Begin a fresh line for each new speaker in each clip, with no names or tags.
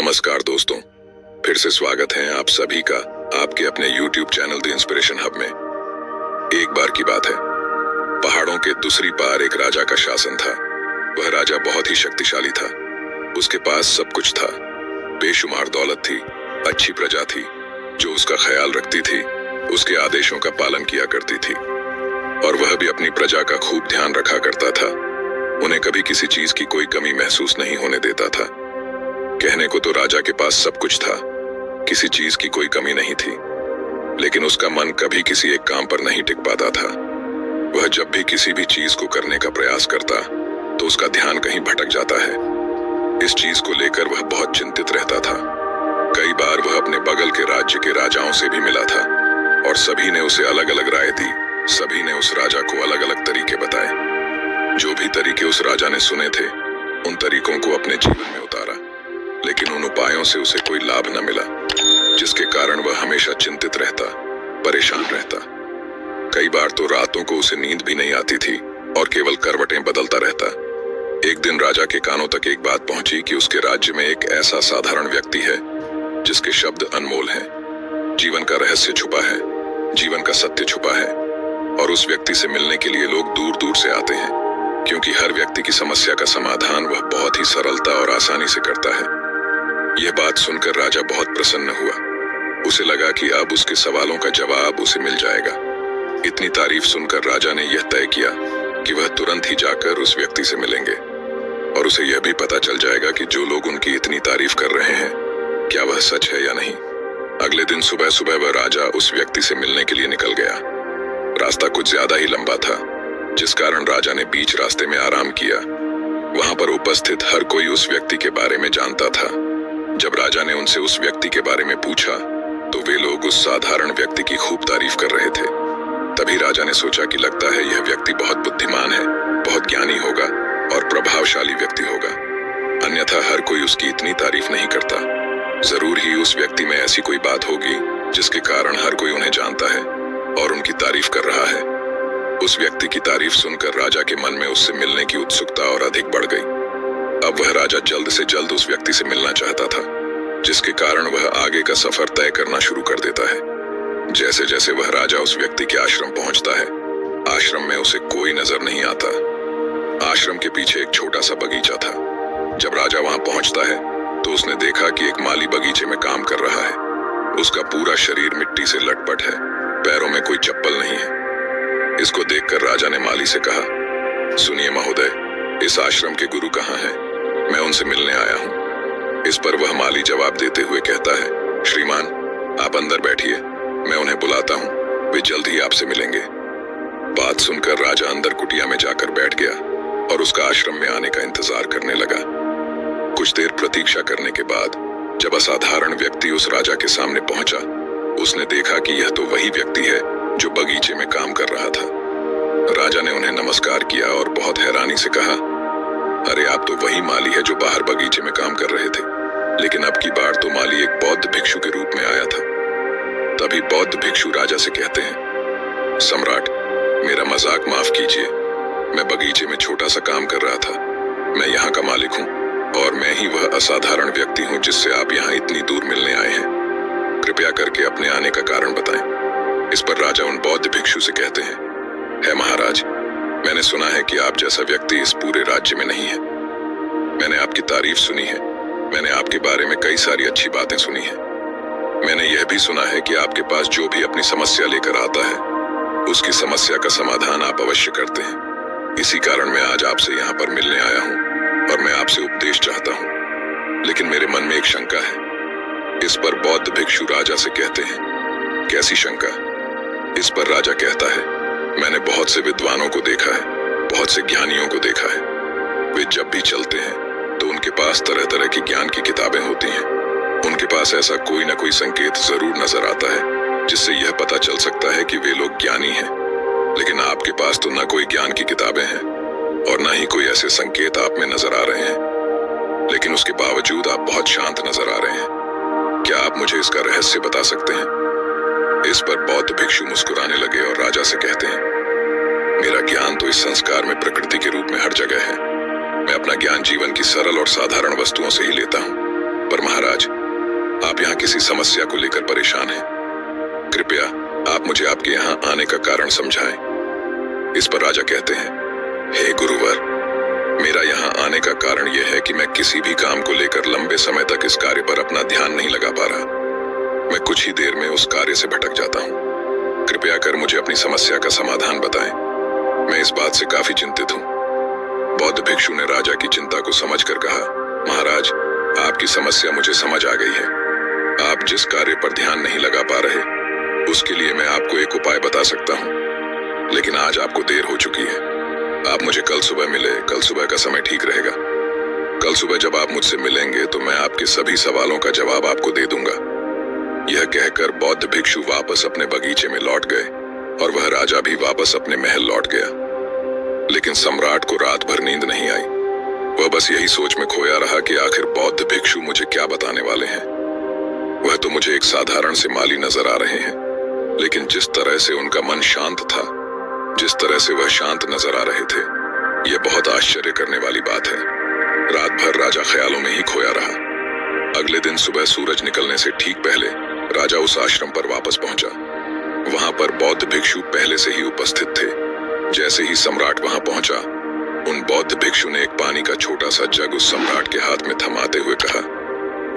नमस्कार दोस्तों, फिर से स्वागत है आप सभी का आपके अपने YouTube channel the inspiration hub में। एक बार की बात है, पहाड़ों के दूसरी पार एक राजा का शासन था। वह राजा बहुत ही शक्तिशाली था। उसके पास सब कुछ था, बेशुमार दौलत थी, अच्छी प्रजा थी जो उसका ख्याल रखती थी, उसके आदेशों का पालन किया करती थी और वह भी अपनी प्रजा का खूब ध्यान रखा करता था। उन्हें कभी किसी चीज की कोई कमी महसूस नहीं होने देता था। कहने को तो राजा के पास सब कुछ था, किसी चीज की कोई कमी नहीं थी, लेकिन उसका मन कभी किसी एक काम पर नहीं टिक पाता था। वह जब भी किसी भी चीज को करने का प्रयास करता तो उसका ध्यान कहीं भटक जाता है। इस चीज को लेकर वह बहुत चिंतित रहता था। कई बार वह अपने बगल के राज्य के राजाओं से भी मिला था और सभी ने उसे अलग अलग राय दी। सभी ने उस राजा को अलग अलग तरीके बताए। जो भी तरीके उस राजा ने सुने थे, उन तरीकों को अपने जीवन में उतारा, लेकिन उन उपायों से उसे कोई लाभ न मिला, जिसके कारण वह हमेशा चिंतित रहता, परेशान रहता। कई बार तो रातों को उसे नींद भी नहीं आती थी और केवल करवटें बदलता रहता। एक दिन राजा के कानों तक एक बात पहुंची कि उसके राज्य में एक ऐसा साधारण व्यक्ति है जिसके शब्द अनमोल हैं, जीवन का रहस्य छुपा है, जीवन का सत्य छुपा है और उस व्यक्ति से मिलने के लिए लोग दूर दूर से आते हैं, क्योंकि हर व्यक्ति की समस्या का समाधान वह बहुत ही सरलता और आसानी से करता है। यह बात सुनकर राजा बहुत प्रसन्न हुआ। उसे लगा कि अब उसके सवालों का जवाब उसे मिल जाएगा। इतनी तारीफ सुनकर राजा ने यह तय किया कि वह तुरंत ही जाकर उस व्यक्ति से मिलेंगे और उसे यह भी पता चल जाएगा कि जो लोग उनकी इतनी तारीफ कर रहे हैं, क्या वह सच है या नहीं। अगले दिन सुबह सुबह वह राजा उस व्यक्ति से मिलने के लिए निकल गया। रास्ता कुछ ज्यादा ही लंबा था, जिस कारण राजा ने बीच रास्ते में आराम किया। वहां पर उपस्थित हर कोई उस व्यक्ति के बारे में जानता था। जब राजा ने उनसे उस व्यक्ति के बारे में पूछा तो वे लोग उस साधारण व्यक्ति की खूब तारीफ कर रहे थे। तभी राजा ने सोचा कि लगता है यह व्यक्ति बहुत बुद्धिमान है, बहुत ज्ञानी होगा और प्रभावशाली व्यक्ति होगा, अन्यथा हर कोई उसकी इतनी तारीफ नहीं करता। जरूर ही उस व्यक्ति में ऐसी कोई बात होगी जिसके कारण हर कोई उन्हें जानता है और उनकी तारीफ कर रहा है। उस व्यक्ति की तारीफ सुनकर राजा के मन में उससे मिलने की उत्सुकता और अधिक बढ़ गई। अब वह राजा जल्द से जल्द उस व्यक्ति से मिलना चाहता था, जिसके कारण वह आगे का सफर तय करना शुरू कर देता है। जैसे जैसे वह राजा उस व्यक्ति के आश्रम पहुंचता है, आश्रम में उसे कोई नजर नहीं आता। आश्रम के पीछे एक छोटा सा बगीचा था। जब राजा वहां पहुंचता है तो उसने देखा कि एक माली बगीचे में काम कर रहा है। उसका पूरा शरीर मिट्टी से लटपट है, पैरों में कोई चप्पल नहीं है। इसको देखकर राजा ने माली से कहा, सुनिए महोदय, इस आश्रम के गुरु कहाँ हैं? मैं उनसे मिलने आया हूँ। इस पर वह माली जवाब देते हुए कहता है, श्रीमान, आप अंदर बैठिए, मैं उन्हें बुलाता हूँ, वे जल्द ही आपसे मिलेंगे। बात सुनकर राजा अंदर कुटिया में जाकर बैठ गया और उसका आश्रम में आने का इंतजार करने लगा। कुछ देर प्रतीक्षा करने के बाद जब असाधारण व्यक्ति उस राजा के सामने पहुंचा, उसने देखा कि यह तो वही व्यक्ति है जो बगीचे में काम कर रहा था। राजा ने उन्हें नमस्कार किया और बहुत हैरानी से कहा, अरे आप तो वही माली है जो बाहर बगीचे में काम कर रहे थे, लेकिन अब की बार तो माली एक बौद्ध भिक्षु के रूप में आया था। तभी बौद्ध भिक्षु राजा से कहते हैं, सम्राट, मेरा मजाक माफ कीजिए, मैं बगीचे में छोटा सा काम कर रहा था। मैं यहाँ का मालिक हूँ और मैं ही वह असाधारण व्यक्ति हूँ जिससे आप यहाँ इतनी दूर मिलने आए हैं। कृपया करके अपने आने का कारण बताएं। इस पर राजा उन बौद्ध भिक्षु से कहते हैं, है महाराज, मैंने सुना है कि आप जैसा व्यक्ति इस पूरे राज्य में नहीं है। मैंने आपकी तारीफ सुनी है, मैंने आपके बारे में कई सारी अच्छी बातें सुनी है। मैंने यह भी सुना है कि आपके पास जो भी अपनी समस्या लेकर आता है, उसकी समस्या का समाधान आप अवश्य करते हैं। इसी कारण मैं आज आपसे यहाँ पर मिलने आया हूँ और मैं आपसे उपदेश चाहता हूँ, लेकिन मेरे मन में एक शंका है। इस पर बौद्ध भिक्षु राजा से कहते हैं, कैसी शंका? इस पर राजा कहता है, मैंने बहुत से विद्वानों को देखा है, बहुत से ज्ञानियों को देखा है। वे जब भी चलते हैं तो उनके पास तरह तरह की ज्ञान की किताबें होती हैं। उनके पास ऐसा कोई ना कोई संकेत जरूर नजर आता है जिससे यह पता चल सकता है कि वे लोग ज्ञानी हैं। लेकिन आपके पास तो न कोई ज्ञान की किताबें हैं और न ही कोई ऐसे संकेत आप में नजर आ रहे हैं, लेकिन उसके बावजूद आप बहुत शांत नजर आ रहे हैं। क्या आप मुझे इसका रहस्य बता सकते हैं? इस पर बौद्ध भिक्षु मुस्कुराने लगे और राजा से कहते हैं, मेरा ज्ञान तो इस संस्कार में प्रकृति के रूप में हर जगह है। मैं अपना ज्ञान जीवन की सरल और साधारण वस्तुओं से ही लेता हूँ। पर महाराज, आप यहाँ किसी समस्या को लेकर परेशान हैं। कृपया आप मुझे आपके यहाँ आने का कारण समझाएं। इस पर राजा कहते हैं, हे गुरुवर, मेरा यहाँ आने का कारण यह है कि मैं किसी भी काम को लेकर लंबे समय तक इस कार्य पर अपना ध्यान नहीं लगा पा रहा। मैं कुछ ही देर में उस कार्य से भटक जाता हूँ। कृपया कर मुझे अपनी समस्या का समाधान बताएं। मैं इस बात से काफी चिंतित हूँ। बौद्ध भिक्षु ने राजा की चिंता को समझकर कहा, महाराज, आपकी समस्या मुझे समझ आ गई है। आप जिस कार्य पर ध्यान नहीं लगा पा रहे, उसके लिए मैं आपको एक उपाय बता सकता हूँ, लेकिन आज आपको देर हो चुकी है। आप मुझे कल सुबह मिले। कल सुबह का समय ठीक रहेगा। कल सुबह जब आप मुझसे मिलेंगे तो मैं आपके सभी सवालों का जवाब आपको दे दूंगा। यह कहकर बौद्ध भिक्षु वापस अपने बगीचे में लौट गए और वह राजा भी वापस अपने महल लौट गया। लेकिन सम्राट को रात भर नींद नहीं आई। वह बस यही सोच में खोया रहा कि आखिर बौद्ध भिक्षु मुझे क्या बताने वाले हैं। वह तो मुझे एक साधारण से माली नजर आ रहे हैं, लेकिन जिस तरह से उनका मन शांत था, जिस तरह से वह शांत नजर आ रहे थे, यह बहुत आश्चर्य करने वाली बात है। रात भर राजा ख्यालों में ही खोया रहा। अगले दिन सुबह सूरज निकलने से ठीक पहले राजा उस आश्रम पर वापस पहुंचा। वहां पर बौद्ध भिक्षु पहले से ही उपस्थित थे। जैसे ही सम्राट वहां पहुंचा, उन बौद्ध भिक्षु ने एक पानी का छोटा सा जग उस सम्राट के हाथ में थमाते हुए कहा,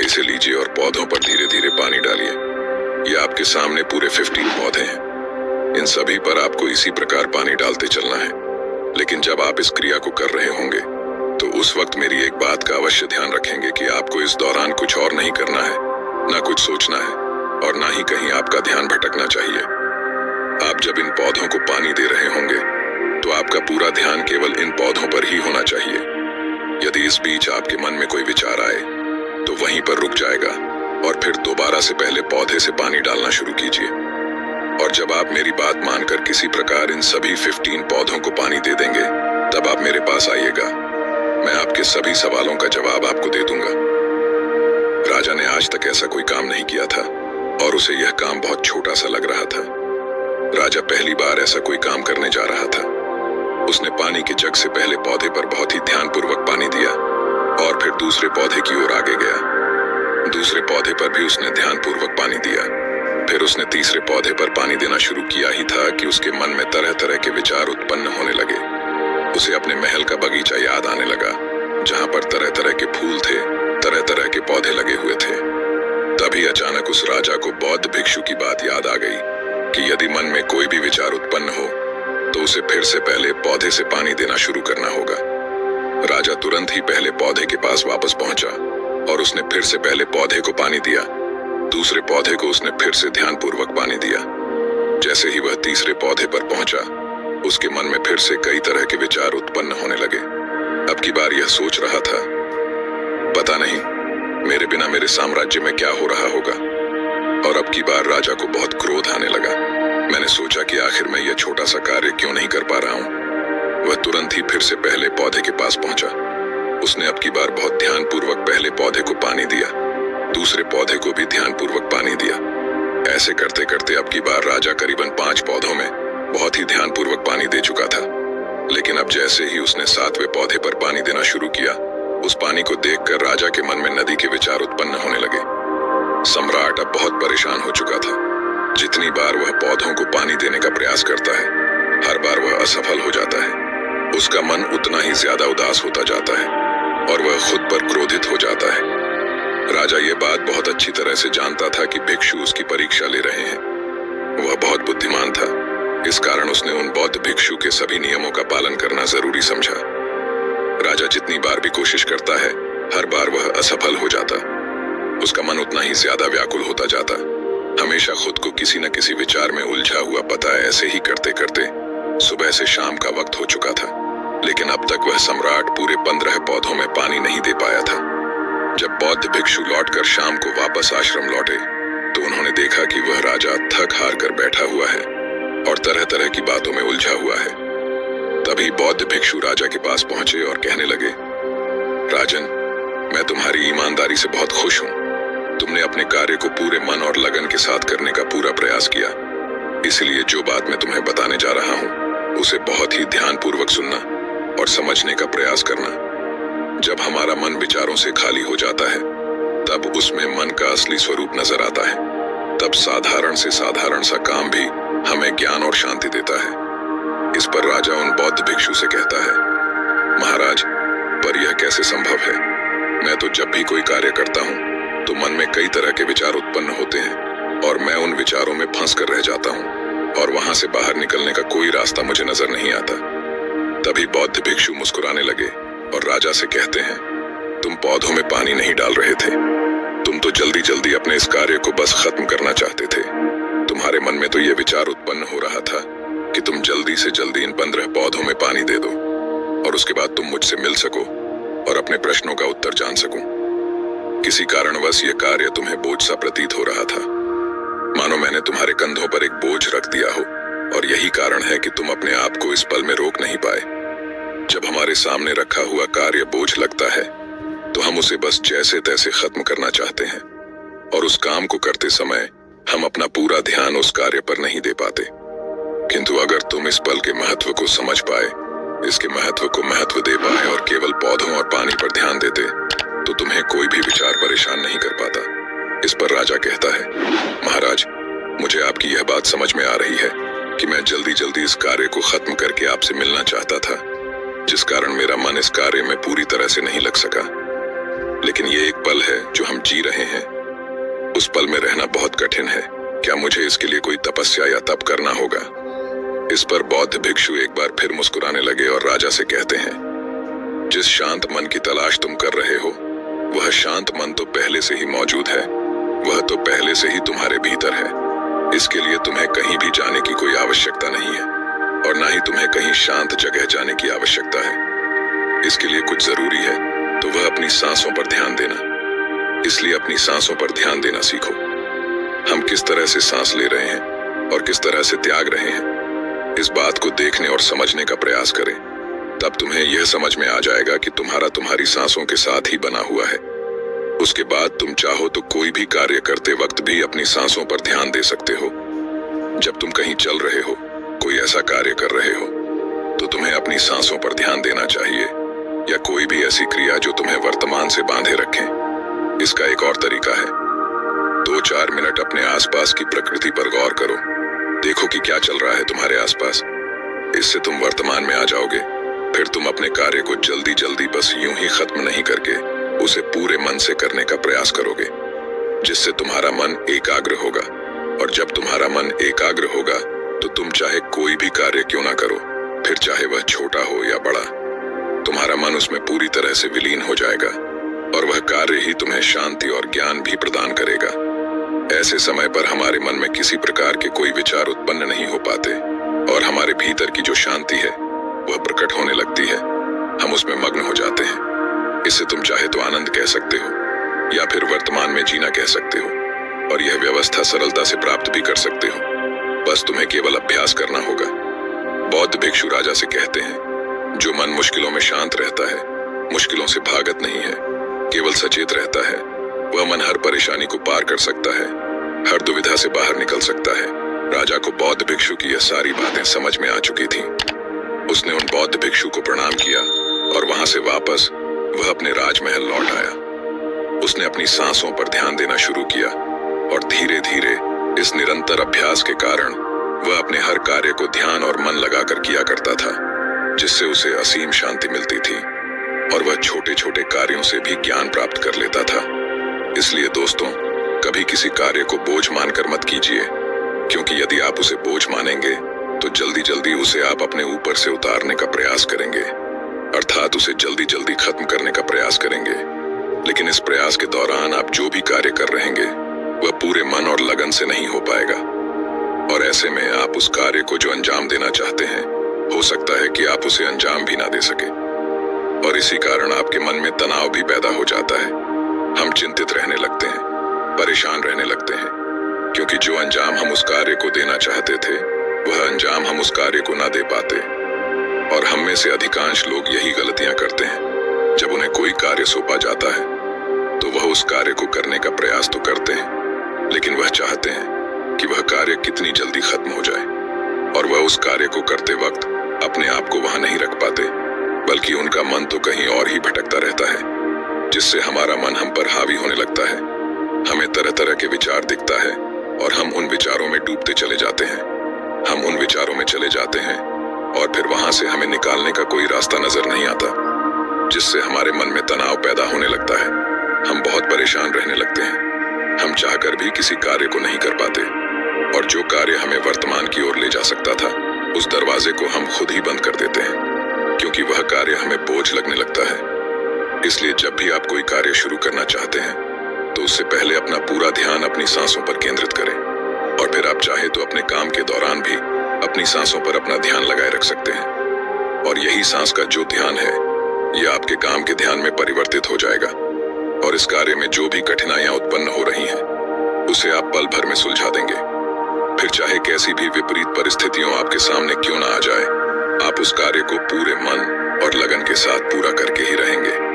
इसे लीजिए और पौधों पर धीरे धीरे पानी डालिए। ये आपके सामने पूरे 15 पौधे हैं। इन सभी पर आपको इसी प्रकार पानी डालते चलना है। लेकिन जब आप इस क्रिया को कर रहे होंगे तो उस वक्त मेरी एक बात का अवश्य ध्यान रखेंगे कि आपको इस दौरान कुछ और नहीं करना है, ना कुछ सोचना है और ना ही कहीं आपका ध्यान भटकना चाहिए। आप जब इन पौधों को पानी दे रहे होंगे तो आपका पूरा ध्यान केवल इन पौधों पर ही होना चाहिए। यदि इस बीच आपके मन में कोई विचार आए तो वहीं पर रुक जाएगा और फिर दोबारा से पहले पौधे से पानी डालना शुरू कीजिए। और जब आप मेरी बात मानकर किसी प्रकार इन सभी 15 पौधों को पानी दे देंगे, तब आप मेरे पास आइएगा। मैं आपके सभी सवालों का जवाब आपको दे दूंगा। राजा ने आज तक ऐसा कोई काम नहीं किया था और उसे यह काम बहुत छोटा सा लग रहा था। राजा पहली बार ऐसा कोई काम करने जा रहा था। उसने पानी के जग से पहले पौधे पर बहुत ही ध्यानपूर्वक पानी दिया और फिर दूसरे पौधे की ओर आगे गया। दूसरे पौधे पर भी उसने ध्यानपूर्वक पानी दिया। फिर उसने तीसरे पौधे पर पानी देना शुरू किया ही था कि उसके मन में तरह तरह के विचार उत्पन्न होने लगे। उसे अपने महल का बगीचा याद आने लगा, जहां पर तरह तरह के फूल थे, तरह तरह के पौधे लगे हुए थे। तभी अचानक उस राजा को बौद्ध भिक्षु की बात याद आ गई कि यदि मन में कोई भी विचार उत्पन्न हो तो उसे फिर से पहले पौधे से पानी देना शुरू करना होगा। राजा तुरंत ही पहले पौधे के पास वापस पहुंचा और उसने फिर से पहले पौधे को पानी दिया। दूसरे पौधे को उसने फिर से ध्यानपूर्वक पानी दिया। जैसे ही वह तीसरे पौधे पर पहुंचा, उसके मन में फिर से कई तरह के विचार उत्पन्न होने लगे। अब की बार यह सोच रहा था, पता नहीं मेरे बिना मेरे साम्राज्य में क्या हो रहा होगा। और अब की बार राजा को बहुत क्रोध आने लगा। मैंने सोचा कि आखिर मैं यह छोटा सा कार्य क्यों नहीं कर पा रहा हूँ। वह तुरंत ही फिर से पहले पौधे के पास पहुंचा। उसने अब की बार बहुत ध्यानपूर्वक पहले पौधे को पानी दिया, दूसरे पौधे को भी ध्यानपूर्वक पानी दिया। ऐसे करते करते अब की बार राजा करीबन 5 पौधों में बहुत ही ध्यानपूर्वक पानी दे चुका था। लेकिन अब जैसे ही उसने 7वें पौधे पर पानी देना शुरू किया, उस पानी को देखकर राजा के मन में नदी के विचार उत्पन्न होने लगे। सम्राट अब बहुत परेशान हो चुका था। जितनी बार वह पौधों को पानी देने का प्रयास करता है, हर बार वह असफल हो जाता है। उसका मन उतना ही ज्यादा उदास होता जाता है और वह खुद पर क्रोधित हो जाता है। राजा ये बात बहुत अच्छी तरह से जानता था कि भिक्षु उसकी परीक्षा ले रहे हैं। वह बहुत बुद्धिमान था, इस कारण उसने उन बौद्ध भिक्षु के सभी नियमों का पालन करना जरूरी समझा। राजा जितनी बार भी कोशिश करता है, हर बार वह असफल हो जाता। उसका मन उतना ही ज्यादा व्याकुल होता जाता। हमेशा खुद को किसी न किसी विचार में उलझा हुआ पता है। ऐसे ही करते करते सुबह से शाम का वक्त हो चुका था, लेकिन अब तक वह सम्राट पूरे 15 पौधों में पानी नहीं दे पाया था। जब बौद्ध भिक्षु लौटकर शाम को वापस आश्रम लौटे तो उन्होंने देखा कि वह राजा थक हार कर बैठा हुआ है और तरह तरह की बातों में उलझा हुआ है। तभी बौद्ध भिक्षु राजा के पास पहुंचे और कहने लगे, राजन, मैं तुम्हारी ईमानदारी से बहुत खुश हूं। तुमने अपने कार्य को पूरे मन और लगन के साथ करने का पूरा प्रयास किया। इसलिए जो बात मैं तुम्हें बताने जा रहा हूं, उसे बहुत ही ध्यानपूर्वक सुनना और समझने का प्रयास करना। जब हमारा मन विचारों से खाली हो जाता है, तब उसमें मन का असली स्वरूप नजर आता है। तब साधारण से साधारण सा काम भी हमें ज्ञान और शांति देता है। इस पर राजा उन बौद्ध भिक्षु से कहता है, महाराज, पर यह कैसे संभव है? मैं तो जब भी कोई कार्य करता हूँ तो मन में कई तरह के विचार उत्पन्न होते हैं और मैं उन विचारों में फंस कर रह जाता हूँ और वहां से बाहर निकलने का कोई रास्ता मुझे नजर नहीं आता। तभी बौद्ध भिक्षु मुस्कुराने लगे और राजा से कहते हैं, तुम पौधों में पानी नहीं डाल रहे थे, तुम तो जल्दी जल्दी अपने इस कार्य को बस खत्म करना चाहते थे। तुम्हारे मन में तो यह विचार उत्पन्न हो रहा था कि तुम जल्दी से जल्दी इन 15 पौधों में पानी दे दो और उसके बाद तुम मुझसे मिल सको और अपने प्रश्नों का उत्तर जान सको। किसी कारणवश यह कार्य तुम्हें बोझ सा प्रतीत हो रहा था, मानो मैंने तुम्हारे कंधों पर एक बोझ रख दिया हो, और यही कारण है कि तुम अपने आप को इस पल में रोक नहीं पाए। जब हमारे सामने रखा हुआ कार्य बोझ लगता है तो हम उसे बस जैसे तैसे खत्म करना चाहते हैं और उस काम को करते समय हम अपना पूरा ध्यान उस कार्य पर नहीं दे पाते। किंतु अगर तुम इस पल के महत्व को समझ पाए, इसके महत्व को महत्व दे पाए और केवल पौधों और पानी पर ध्यान देते, तो तुम्हें कोई भी विचार परेशान नहीं कर पाता। इस पर राजा कहता है, महाराज, मुझे आपकी यह बात समझ में आ रही है कि मैं जल्दी जल्दी इस कार्य को खत्म करके आपसे मिलना चाहता था, जिस कारण मेरा मन इस कार्य में पूरी तरह से नहीं लग सका। लेकिन ये एक पल है जो हम जी रहे हैं, उस पल में रहना बहुत कठिन है। क्या मुझे इसके लिए कोई तपस्या या तप करना होगा? इस पर बौद्ध भिक्षु एक बार फिर मुस्कुराने लगे और राजा से कहते हैं, जिस शांत मन की तलाश तुम कर रहे हो, वह शांत मन तो पहले से ही मौजूद है, वह तो पहले से ही तुम्हारे भीतर है। इसके लिए तुम्हें कहीं भी जाने की कोई आवश्यकता नहीं है और ना ही तुम्हें कहीं शांत जगह जाने की आवश्यकता है। इसके लिए कुछ जरूरी है तो वह अपनी सांसों पर ध्यान देना। इसलिए अपनी सांसों पर ध्यान देना सीखो। हम किस तरह से सांस ले रहे हैं और किस तरह से त्याग रहे हैं, इस बात को देखने और समझने का प्रयास करें। तब तुम्हें यह समझ में आ जाएगा कि तुम्हारी सांसों के साथ ही बना हुआ है। उसके बाद तुम चाहो तो कोई भी कार्य करते वक्त भी अपनी सांसों पर ध्यान दे सकते हो। जब तुम कहीं चल रहे हो, कोई ऐसा कार्य कर रहे हो, तो तुम्हें अपनी सांसों पर ध्यान देना चाहिए, या कोई भी ऐसी क्रिया जो तुम्हें वर्तमान से बांधे रखे। इसका एक और तरीका है, 2-4 मिनट अपने आसपास की प्रकृति पर गौर करो। देखो कि क्या चल रहा है तुम्हारे आसपास। इससे तुम वर्तमान में आ जाओगे। फिर तुम अपने कार्य को जल्दी जल्दी बस यूं ही खत्म नहीं करके उसे पूरे मन से करने का प्रयास करोगे, जिससे तुम्हारा मन एकाग्र होगा। और जब तुम्हारा मन एकाग्र होगा तो तुम चाहे कोई भी कार्य क्यों ना करो, फिर चाहे वह छोटा हो या बड़ा, तुम्हारा मन उसमें पूरी तरह से विलीन हो जाएगा और वह कार्य ही तुम्हें शांति और ज्ञान भी प्रदान करेगा। ऐसे समय पर हमारे मन में किसी प्रकार के कोई विचार उत्पन्न नहीं हो पाते और हमारे भीतर की जो शांति है वह प्रकट होने लगती है। हम उसमें मग्न हो जाते हैं। इससे तुम चाहे तो आनंद कह सकते हो या फिर वर्तमान में जीना कह सकते हो, और यह व्यवस्था सरलता से प्राप्त भी कर सकते हो। बस तुम्हें केवल अभ्यास करना होगा। बौद्ध भिक्षु राजा से कहते हैं, जो मन मुश्किलों में शांत रहता है, मुश्किलों से भागत नहीं है, केवल सचेत रहता है, वह मन हर परेशानी को पार कर सकता है, हर दुविधा से बाहर निकल सकता है। राजा को बौद्ध भिक्षु की यह सारी बातें समझ में आ चुकी थीं। उसने उन बौद्ध भिक्षु को प्रणाम किया और वहां से वापस वह अपने राजमहल लौट आया। उसने अपनी सांसों पर ध्यान देना शुरू किया और धीरे धीरे इस निरंतर अभ्यास के कारण वह अपने हर कार्य को ध्यान और मन लगाकर किया करता था, जिससे उसे असीम शांति मिलती थी और वह छोटे छोटे कार्यों से भी ज्ञान प्राप्त कर लेता था। इसलिए दोस्तों, कभी किसी कार्य को बोझ मानकर मत कीजिए, क्योंकि यदि आप उसे बोझ मानेंगे तो जल्दी जल्दी उसे आप अपने ऊपर से उतारने का प्रयास करेंगे, अर्थात उसे जल्दी जल्दी खत्म करने का प्रयास करेंगे। लेकिन इस प्रयास के दौरान आप जो भी कार्य कर रहेंगे वह पूरे मन और लगन से नहीं हो पाएगा, और ऐसे में आप उस कार्य को जो अंजाम देना चाहते हैं, हो सकता है कि आप उसे अंजाम भी ना दे सके, और इसी कारण आपके मन में तनाव भी पैदा हो जाता है। हम चिंतित रहने लगते हैं, परेशान रहने लगते हैं, क्योंकि जो अंजाम हम उस कार्य को देना चाहते थे वह अंजाम हम उस कार्य को ना दे पाते। और हम में से अधिकांश लोग यही गलतियां करते हैं। जब उन्हें कोई कार्य सौंपा जाता है तो वह उस कार्य को करने का प्रयास तो करते हैं, लेकिन वह चाहते हैं कि वह कार्य कितनी जल्दी खत्म हो जाए, और वह उस कार्य को करते वक्त अपने आप को वहां नहीं रख पाते, बल्कि उनका मन तो कहीं और ही भटकता रहता है। जिससे हमारा मन हम पर हावी होने लगता है। हमें तरह तरह के विचार दिखता है और हम उन विचारों में डूबते चले जाते हैं। हम उन विचारों में चले जाते हैं और फिर वहां से हमें निकालने का कोई रास्ता नजर नहीं आता, जिससे हमारे मन में तनाव पैदा होने लगता है। हम बहुत परेशान रहने लगते हैं। हम चाहकर भी किसी कार्य को नहीं कर पाते और जो कार्य हमें वर्तमान की ओर ले जा सकता था, उस दरवाजे को हम खुद ही बंद कर देते हैं, क्योंकि वह कार्य हमें बोझ लगने लगता है। इसलिए जब भी आप कोई कार्य शुरू करना चाहते हैं तो उससे पहले अपना पूरा ध्यान अपनी सांसों पर केंद्रित करें और फिर आप चाहे तो अपने काम के दौरान भी अपनी सांसों पर अपना ध्यान लगाए रख सकते हैं। और यही सांस का जो ध्यान है, यह आपके काम के ध्यान में परिवर्तित हो जाएगा और इस कार्य में जो भी कठिनाइयां उत्पन्न हो रही हैं, उसे आप पल भर में सुलझा देंगे। फिर चाहे कैसी भी विपरीत परिस्थितियों आपके सामने क्यों ना आ जाए, आप उस कार्य को पूरे मन और लगन के साथ पूरा करके ही रहेंगे।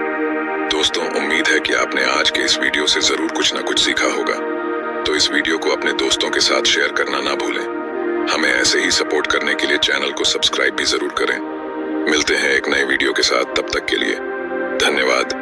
दोस्तों, उम्मीद है कि आपने आज के इस वीडियो से जरूर कुछ ना कुछ सीखा होगा। तो इस वीडियो को अपने दोस्तों के साथ शेयर करना ना भूलें। हमें ऐसे ही सपोर्ट करने के लिए चैनल को सब्सक्राइब भी जरूर करें। मिलते हैं एक नए वीडियो के साथ, तब तक के लिए धन्यवाद।